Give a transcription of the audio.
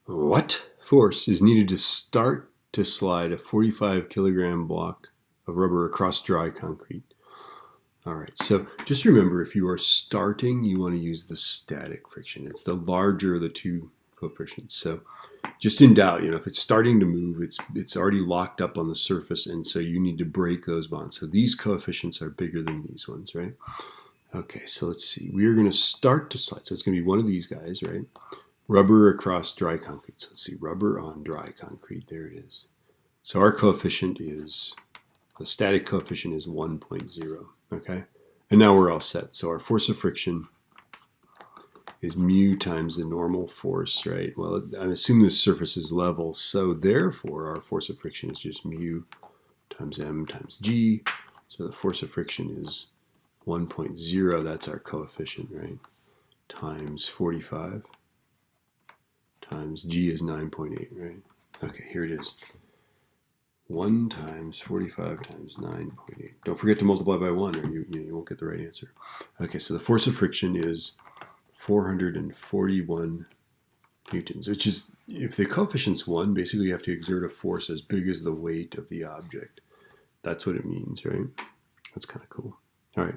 What force is needed to start to slide a 45 kilogram block of rubber across dry concrete? All right, so just remember, if you are starting, you want to use the static friction. It's the larger of the two coefficients. So just in doubt, if it's starting to move, it's already locked up on the surface, and so you need to break those bonds. So these coefficients are bigger than these ones, right? Okay, so let's see. We are going to start to slide. So it's going to be one of these guys, right? Rubber across dry concrete. So let's see, rubber on dry concrete. There it is. So our coefficient is, the static coefficient is 1.0, okay? And now we're all set. So our force of friction is mu times the normal force, right? Well, I assume this surface is level, so therefore our force of friction is just mu times m times g. So the force of friction is 1.0, that's our coefficient, right? Times 45 times g is 9.8, right? Okay, here it is. 1 times 45 times 9.8. Don't forget to multiply by 1 or you won't get the right answer. Okay, so the force of friction is 441 newtons, which is, if the coefficient's 1, basically you have to exert a force as big as the weight of the object. That's what it means, right? That's kind of cool. All right.